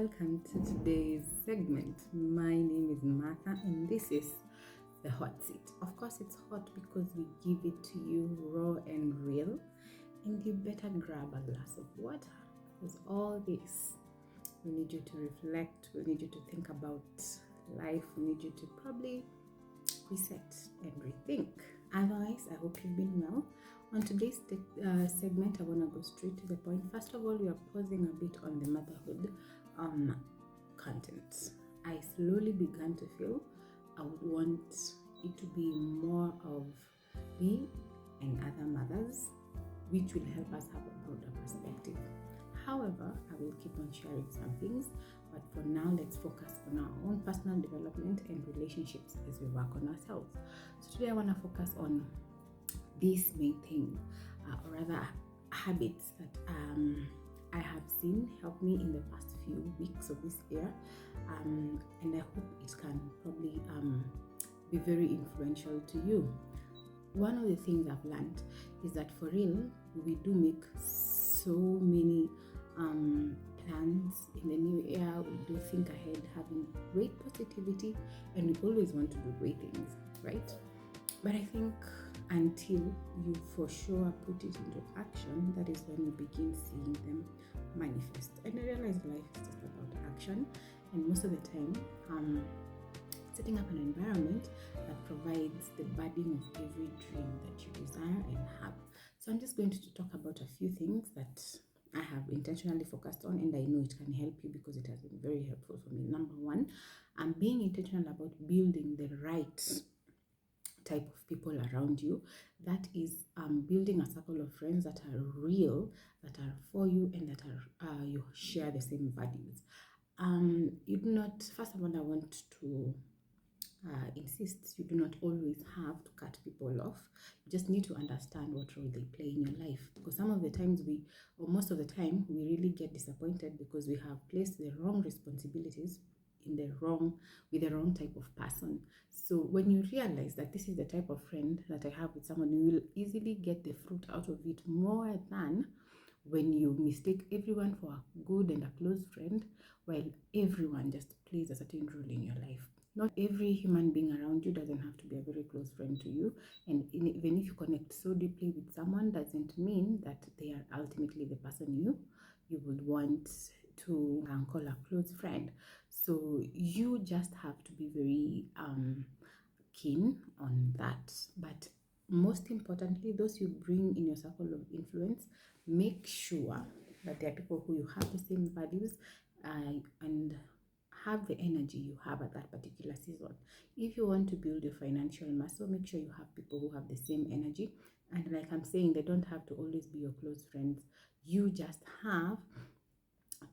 welcome to today's segment. My name is Martha, and this is the hot seat. Of course, it's hot because we give it to you raw and real, and you better grab a glass of water because all this we need you to reflect, we need you to think about life, we need you to probably reset and rethink. Otherwise, I hope you've been well. On today's segment, I want to go straight to the point. First of all, we are pausing a bit on the motherhood content. I slowly began to feel I would want it to be more of me and other mothers, which will help us have a broader perspective. However, I will keep on sharing some things, but for now, let's focus on our own personal development and relationships as we work on ourselves. So today I want to focus on this main thing, or rather habits that I have seen help me in the past few weeks of this year, and I hope it can probably be very influential to you. One of the things I've learned is that for real, we do make so many plans in the new year. We do think ahead, having great positivity, and we always want to do great things, right? But I think until you for sure put it into action, that is when you begin seeing them manifest. And I realize life is just about action, and most of the time, setting up an environment that provides the budding of every dream that you desire and have. So I'm just going to talk about a few things that I have intentionally focused on, and I know it can help you because it has been very helpful for me. Number one, I'm being intentional about building the right type of people around you. That is building a circle of friends that are real, that are for you, and that are you share the same values. You do not, first of all, I want to insist you do not always have to cut people off. You just need to understand what role they play in your life, because some of the times most of the time we really get disappointed because we have placed the wrong responsibilities with the wrong type of person. So when you realize that this is the type of friend that I have with someone, you will easily get the fruit out of it more than when you mistake everyone for a good and a close friend, while everyone just plays a certain role in your life. Not every human being around you doesn't have to be a very close friend to you, and even if you connect so deeply with someone, doesn't mean that they are ultimately the person you would want to call a close friend. So you just have to be very keen on that. But most importantly, those you bring in your circle of influence, make sure that they are people who you have the same values and have the energy you have at that particular season. If you want to build your financial muscle, make sure you have people who have the same energy. And like I'm saying, they don't have to always be your close friends. You just have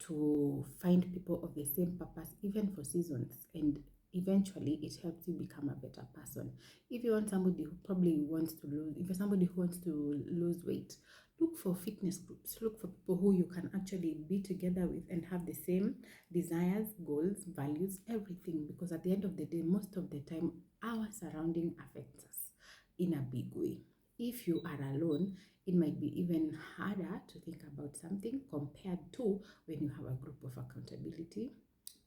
to find people of the same purpose, even for seasons, and eventually it helps you become a better person. If you want somebody who probably wants to lose, if you're somebody who wants to lose weight, look for fitness groups, look for people who you can actually be together with and have the same desires, goals, values, everything, because at the end of the day, most of the time, our surrounding affects us in a big way. If you are alone, it might be even harder to think about something compared to when you have a group of accountability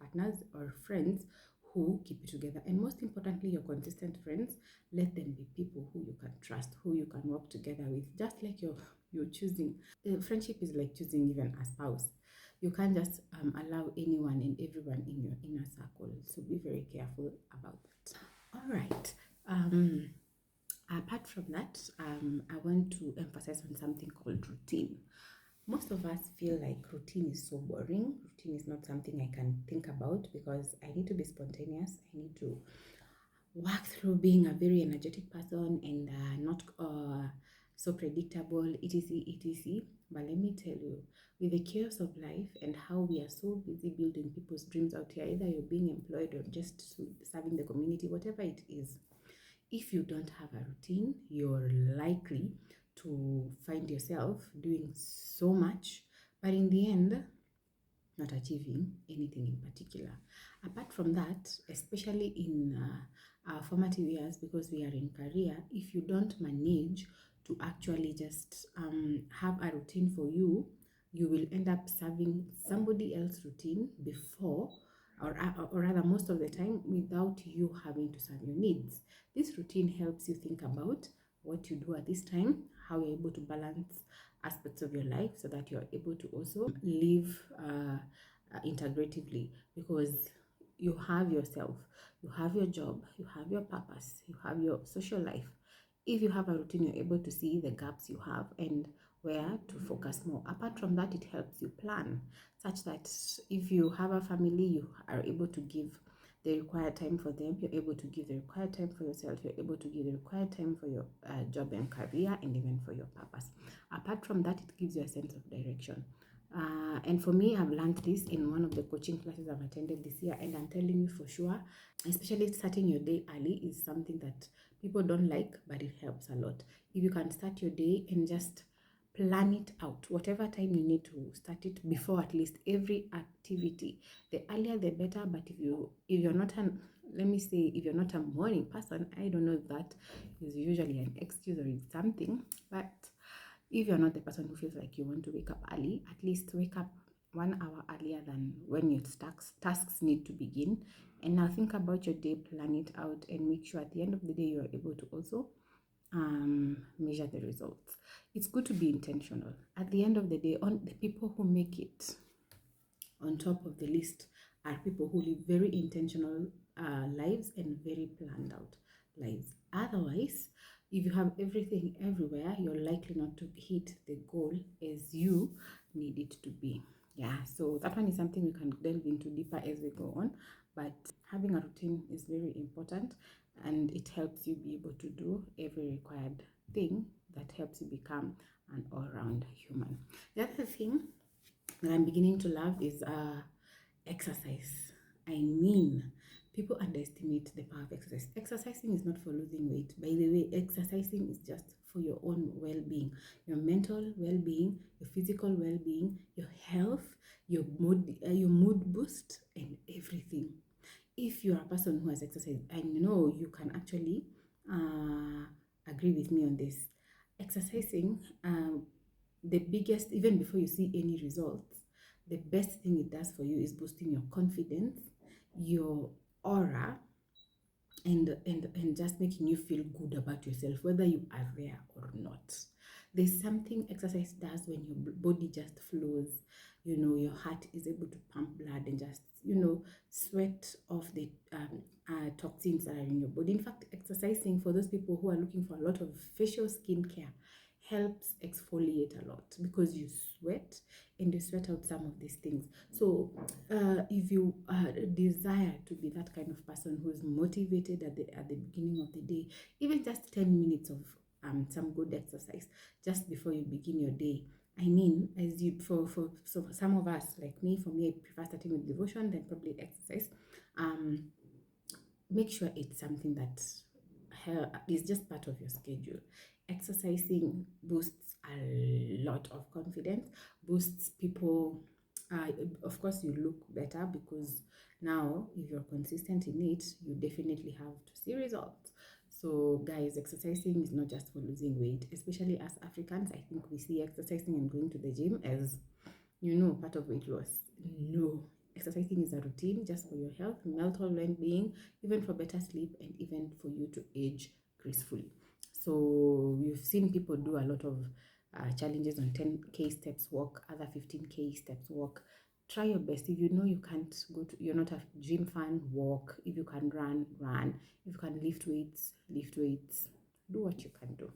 partners or friends who keep you together. And most importantly, your consistent friends, let them be people who you can trust, who you can work together with. Just like you're choosing, friendship is like choosing even a spouse. You can't just allow anyone and everyone in your inner circle. So be very careful about that. All right. Apart from that, I want to emphasize on something called routine. Most of us feel like routine is so boring. Routine is not something I can think about because I need to be spontaneous. I need to work through being a very energetic person and not so predictable, etc., etc. But let me tell you, with the chaos of life and how we are so busy building people's dreams out here, either you're being employed or just serving the community, whatever it is, if you don't have a routine, you're likely to find yourself doing so much, but in the end, not achieving anything in particular. Apart from that, especially in our formative years, because we are in career, if you don't manage to actually just have a routine for you, you will end up serving somebody else's routine before, or rather most of the time, without you having to serve your needs. This routine helps you think about what you do at this time, how you're able to balance aspects of your life so that you're able to also live integratively, because you have yourself, you have your job, you have your purpose, you have your social life. If you have a routine, you're able to see the gaps you have and where to focus more. Apart from that, it helps you plan such that if you have a family, you are able to give the required time for them, you're able to give the required time for yourself, you're able to give the required time for your job and career, and even for your purpose. Apart from that, it gives you a sense of direction. And for me, I've learned this in one of the coaching classes I've attended this year, and I'm telling you for sure, especially starting your day early is something that people don't like, but it helps a lot. If you can start your day and just plan it out, whatever time you need to start it before, at least every activity, the earlier the better. But if you're not an, let me say, if you're not a morning person, I don't know if that is usually an excuse or it's something, but if you're not the person who feels like you want to wake up early, at least wake up 1 hour earlier than when your tasks need to begin. And now think about your day, plan it out, and make sure at the end of the day you are able to also measure the results. It's good to be intentional. At the end of the day, on the people who make it on top of the list are people who live very intentional lives and very planned out lives. Otherwise, if you have everything everywhere, you're likely not to hit the goal as you need it to be. Yeah, so that one is something we can delve into deeper as we go on. But having a routine is very important, and it helps you be able to do every required thing that helps you become an all-round human. The other thing that I'm beginning to love is exercise. I mean, people underestimate the power of exercise. Exercising is not for losing weight. By the way, exercising is just for your own well-being, your mental well-being, your physical well-being, your health, your mood boost, and everything. If you're a person who has exercised, I know you can actually agree with me on this. Exercising, the biggest, even before you see any results, the best thing it does for you is boosting your confidence, your aura, and just making you feel good about yourself, whether you are there or not. There's something exercise does when your body just flows. Your heart is able to pump blood and just sweat off the toxins that are in your body. In fact, exercising, for those people who are looking for a lot of facial skincare, helps exfoliate a lot because you sweat and you sweat out some of these things. So if you desire to be that kind of person who's motivated at the beginning of the day, even just 10 minutes of some good exercise just before you begin your day. I mean, as you for some of us, like me, for me, I prefer starting with devotion, then probably exercise. Make sure it's something that is just part of your schedule. Exercising boosts a lot of confidence, boosts people. Of course, you look better because now, if you're consistent in it, you definitely have to see results. So, guys, exercising is not just for losing weight, especially as Africans. I think we see exercising and going to the gym as, part of weight loss. No, exercising is a routine just for your health, mental well-being, even for better sleep, and even for you to age gracefully. So you've seen people do a lot of challenges on 10K steps walk, other 15K steps walk. Try your best. If you know you can't you're not a gym fan, walk. If you can run, run. If you can lift weights, lift weights. Do what you can do.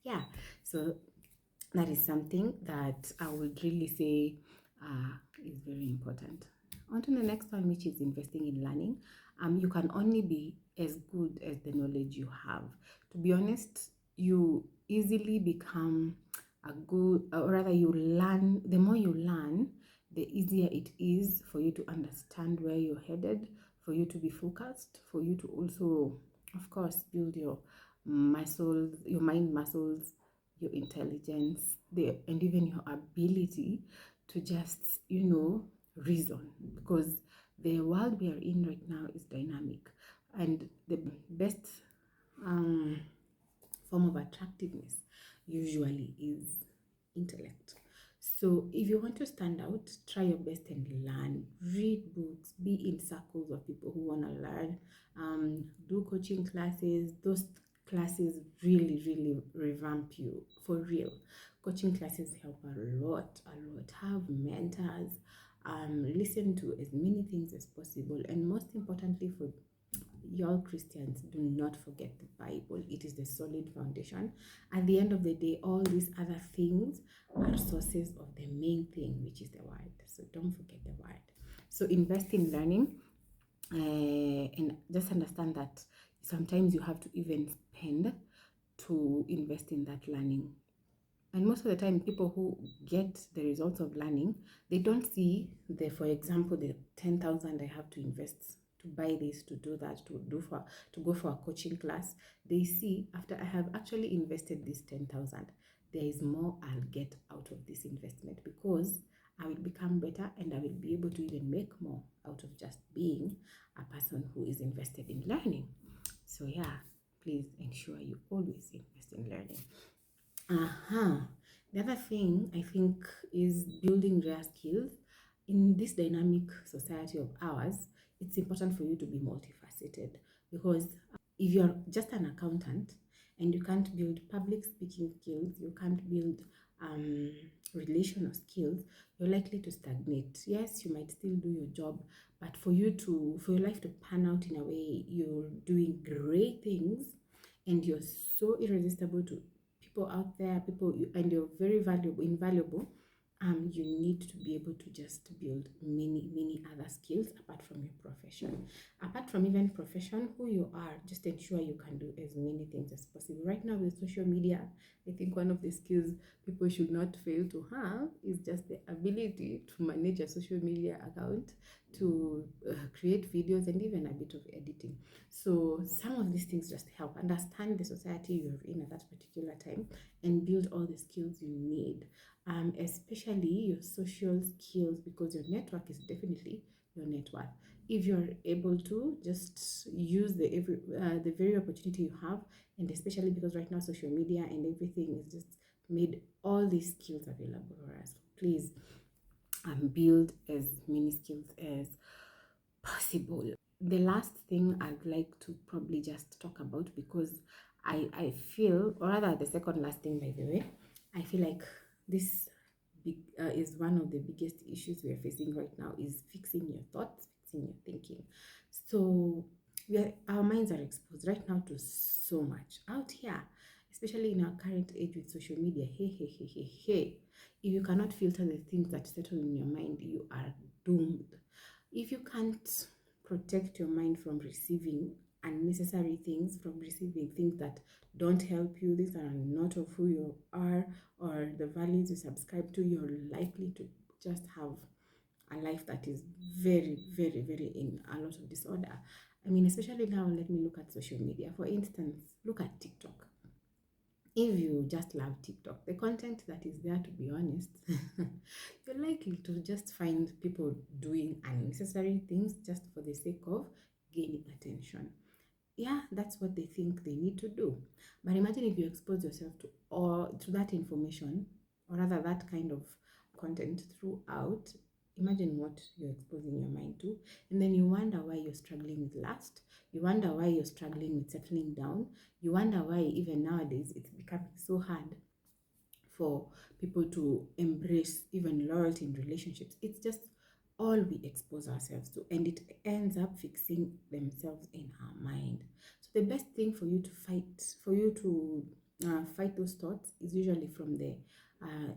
Yeah, so that is something that I would really say is very important. On to the next one, which is investing in learning. You can only be as good as the knowledge you have. To be honest, you easily become a good, or rather, you learn. The more you learn, the easier it is for you to understand where you're headed, for you to be focused, for you to also, of course, build your muscles, your mind muscles, your intelligence, and even your ability to just, reason, because the world we are in right now is dynamic, and the best form of attractiveness usually is intellect. So if you want to stand out, try your best and learn. Read books, be in circles of people who want to learn. Do coaching classes. Those classes really, really revamp you for real. Coaching classes help a lot, a lot. Have mentors. Listen to as many things as possible, and most importantly, for y'all Christians, do not forget the Bible. It is the solid foundation. At the end of the day, all these other things are sources of the main thing, which is the word. So don't forget the word. So invest in learning, and just understand that sometimes you have to even spend to invest in that learning. And most of the time, people who get the results of learning, they don't see the, for example, the 10,000 I have to invest to buy this, to do that, to go for a coaching class. They see after I have actually invested this 10,000, there is more I'll get out of this investment, because I will become better and I will be able to even make more out of just being a person who is invested in learning. So yeah, please ensure you always invest in learning. The other thing I think is building rare skills. In this dynamic society of ours, it's important for you to be multifaceted, because if you're just an accountant and you can't build public speaking skills, you can't build relational skills, you're likely to stagnate. Yes, you might still do your job, but for your life to pan out in a way you're doing great things and you're so irresistible to people out there, and you're very invaluable. You need to be able to just build many other skills apart from your profession. Apart from even profession, who you are, just ensure you can do as many things as possible. Right now with social media, I think one of the skills people should not fail to have is just the ability to manage a social media account, to create videos, and even a bit of editing. So some of these things just help understand the society you're in at that particular time and build all the skills you need, especially your social skills, because your network is definitely your net worth. If you're able to just use the very opportunity you have, and especially because right now social media and everything is just made all these skills available for us, please build as many skills as possible. The last thing I'd like to probably just talk about, because I feel, or rather the second last thing, by the way, I feel like this is one of the biggest issues we are facing right now, is fixing your thoughts, fixing your thinking. So our minds are exposed right now to so much out here, especially in our current age with social media. Hey. If you cannot filter the things that settle in your mind, you are doomed. If you can't protect your mind from receiving unnecessary things, from receiving things that don't help you, these are not of who you are or the values you subscribe to, you're likely to just have a life that is very in a lot of disorder. I mean, especially now, let me look at social media. For instance, look at TikTok. If you just love TikTok, the content that is there, to be honest, you're likely to just find people doing unnecessary things just for the sake of gaining attention. Yeah, that's what they think they need to do. But imagine if you expose yourself to that information, or rather that kind of content throughout. Imagine what you're exposing your mind to, and then you wonder why you're struggling with lust. You wonder why you're struggling with settling down. You wonder why even nowadays it's becoming so hard for people to embrace even loyalty in relationships. It's just all we expose ourselves to, and it ends up fixing themselves in our mind. So the best thing for you to fight those thoughts is usually from the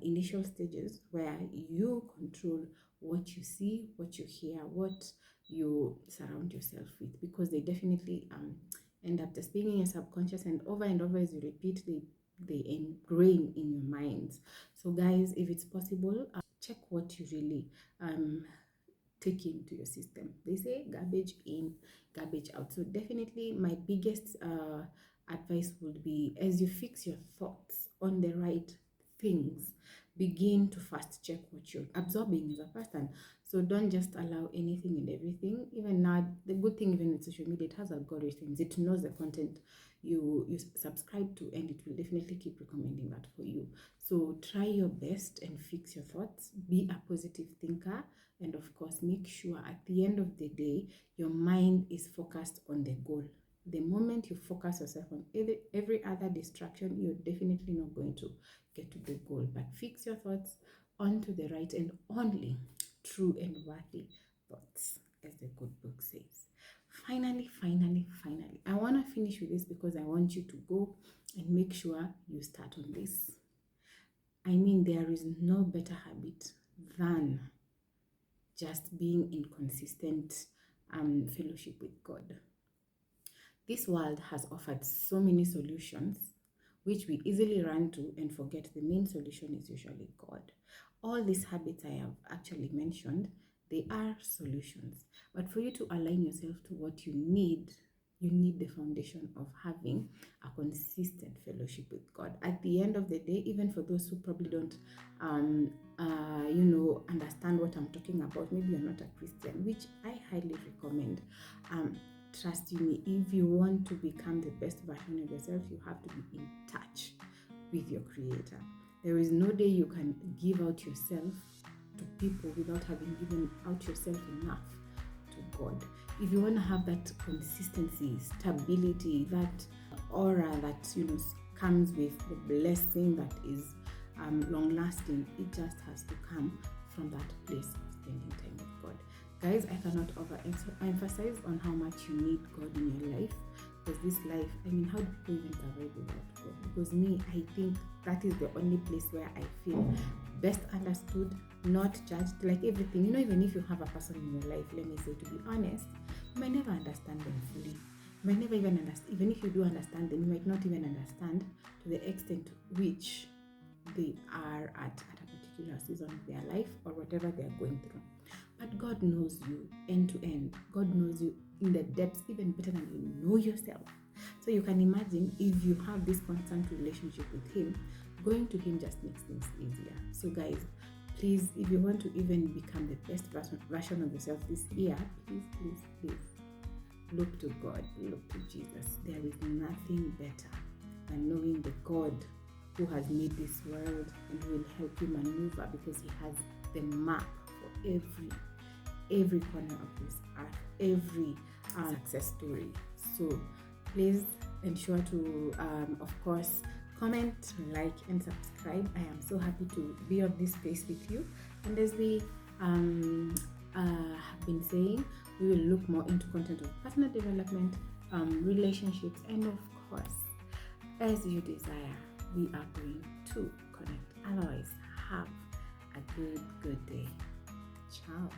initial stages, where you control what you see, what you hear, what you surround yourself with, because they definitely end up just being in your subconscious, and over as you repeat, they ingrain in your minds. So guys, if it's possible, check what you really take into your system. They say garbage in, garbage out. So definitely my biggest advice would be, as you fix your thoughts on the right things, begin to first check what you're absorbing as a person. So don't just allow anything and everything. Even now, the good thing even with social media, it has algorithms. It knows the content you subscribe to, and it will definitely keep recommending that for you. So try your best and fix your thoughts. Be a positive thinker, and of course, make sure at the end of the day, your mind is focused on the goal. The moment you focus yourself on every other distraction, you're definitely not going to get to the goal. But fix your thoughts onto the right and only true and worthy thoughts, as the good book says. Finally, I want to finish with this because I want you to go and make sure you start on this. I mean, there is no better habit than just being in consistent fellowship with God. This world has offered so many solutions which we easily run to and forget the main solution is usually God. All these habits I have actually mentioned, they are solutions. But for you to align yourself to what you need the foundation of having a consistent fellowship with God. At the end of the day, even for those who probably don't understand what I'm talking about, maybe you're not a Christian, which I highly recommend. Trust me, if you want to become the best version of yourself, you have to be in touch with your Creator. There is no day you can give out yourself to people without having given out yourself enough to God. If you want to have that consistency, stability, that aura that comes with the blessing that is long-lasting, it just has to come from that place of spending time with God. Guys, I cannot overemphasize on how much you need God in your life, because this life, I mean, how do people even survive without God? Because me, I think that is the only place where I feel best understood, not judged, like everything. Even if you have a person in your life, let me say, to be honest, you might never understand them fully. You might never even understand, even if you do understand them, you might not even understand to the extent to which they are at a particular season of their life or whatever they are going through. But God knows you end to end. God knows you in the depths even better than you know yourself. So you can imagine, if you have this constant relationship with Him, going to Him just makes things easier. So guys, please, if you want to even become the best version of yourself this year, please look to God, look to Jesus. There is nothing better than knowing the God who has made this world and who will help you maneuver, because He has the map for every corner of this earth, every success story. So please ensure to of course comment, like, and subscribe. I am so happy to be on this space with you, and as we have been saying, we will look more into content of personal development, relationships, and of course, as you desire, we are going to connect. Otherwise, have a good day. Ciao.